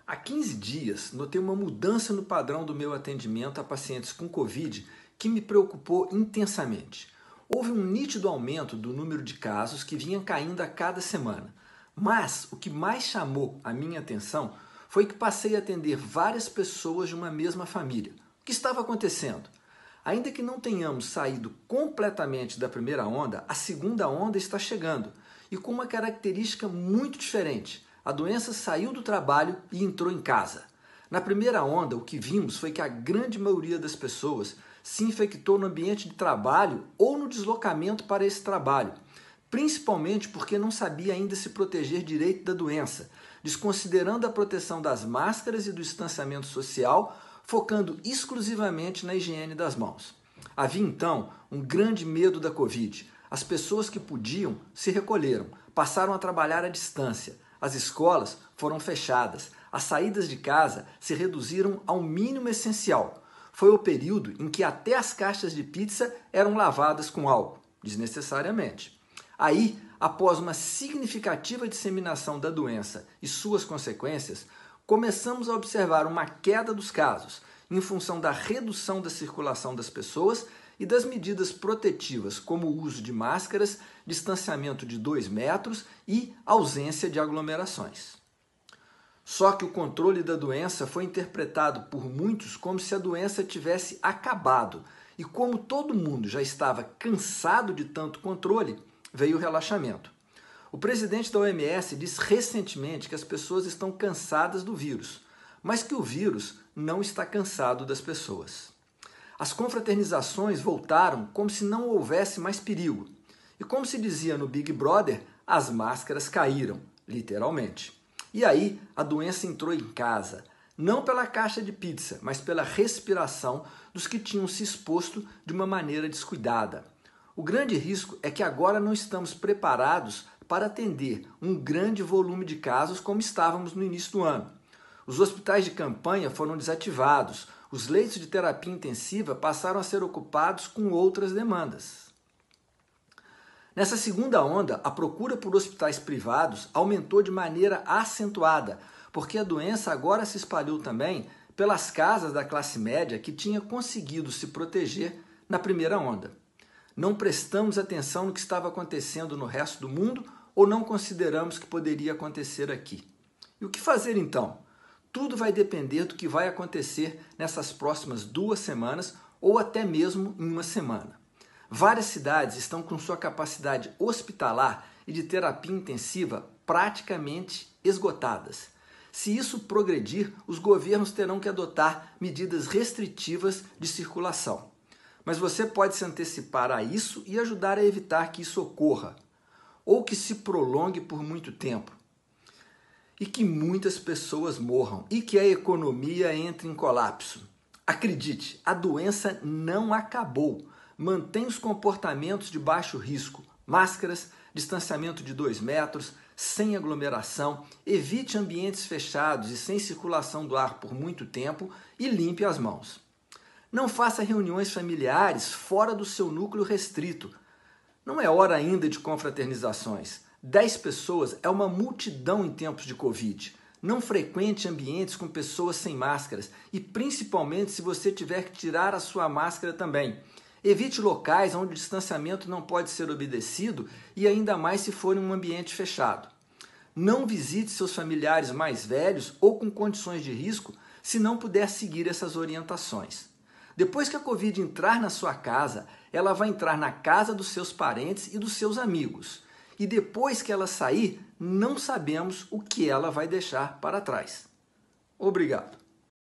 Há 15 dias, notei uma mudança no padrão do meu atendimento a pacientes com Covid que me preocupou intensamente. Houve um nítido aumento do número de casos que vinha caindo a cada semana. Mas o que mais chamou a minha atenção foi que passei a atender várias pessoas de uma mesma família. O que estava acontecendo? Ainda que não tenhamos saído completamente da primeira onda, a segunda onda está chegando e com uma característica muito diferente. A doença saiu do trabalho e entrou em casa. Na primeira onda, o que vimos foi que a grande maioria das pessoas se infectou no ambiente de trabalho ou no deslocamento para esse trabalho, principalmente porque não sabia ainda se proteger direito da doença, desconsiderando a proteção das máscaras e do distanciamento social, focando exclusivamente na higiene das mãos. Havia então um grande medo da Covid. As pessoas que podiam se recolheram, passaram a trabalhar à distância. As escolas foram fechadas, as saídas de casa se reduziram ao mínimo essencial. Foi o período em que até as caixas de pizza eram lavadas com álcool, desnecessariamente. Aí, após uma significativa disseminação da doença e suas consequências, começamos a observar uma queda dos casos, em função da redução da circulação das pessoas e das medidas protetivas, como o uso de máscaras, distanciamento de 2 metros e ausência de aglomerações. Só que o controle da doença foi interpretado por muitos como se a doença tivesse acabado, e como todo mundo já estava cansado de tanto controle, veio o relaxamento. O presidente da OMS disse recentemente que as pessoas estão cansadas do vírus, mas que o vírus não está cansado das pessoas. As confraternizações voltaram como se não houvesse mais perigo. E como se dizia no Big Brother, as máscaras caíram, literalmente. E aí a doença entrou em casa, não pela caixa de pizza, mas pela respiração dos que tinham se exposto de uma maneira descuidada. O grande risco é que agora não estamos preparados para atender um grande volume de casos como estávamos no início do ano. Os hospitais de campanha foram desativados, os leitos de terapia intensiva passaram a ser ocupados com outras demandas. Nessa segunda onda, a procura por hospitais privados aumentou de maneira acentuada, porque a doença agora se espalhou também pelas casas da classe média que tinha conseguido se proteger na primeira onda. Não prestamos atenção no que estava acontecendo no resto do mundo ou não consideramos que poderia acontecer aqui. E o que fazer então? Tudo vai depender do que vai acontecer nessas próximas 2 semanas ou até mesmo em uma semana. Várias cidades estão com sua capacidade hospitalar e de terapia intensiva praticamente esgotadas. Se isso progredir, os governos terão que adotar medidas restritivas de circulação. Mas você pode se antecipar a isso e ajudar a evitar que isso ocorra, ou que se prolongue por muito tempo, e que muitas pessoas morram, e que a economia entre em colapso. Acredite, a doença não acabou. Mantenha os comportamentos de baixo risco, máscaras, distanciamento de 2 metros, sem aglomeração, evite ambientes fechados e sem circulação do ar por muito tempo e limpe as mãos. Não faça reuniões familiares fora do seu núcleo restrito. Não é hora ainda de confraternizações. 10 pessoas é uma multidão em tempos de Covid. Não frequente ambientes com pessoas sem máscaras e principalmente se você tiver que tirar a sua máscara também. Evite locais onde o distanciamento não pode ser obedecido e ainda mais se for em um ambiente fechado. Não visite seus familiares mais velhos ou com condições de risco se não puder seguir essas orientações. Depois que a Covid entrar na sua casa, ela vai entrar na casa dos seus parentes e dos seus amigos. E depois que ela sair, não sabemos o que ela vai deixar para trás. Obrigado.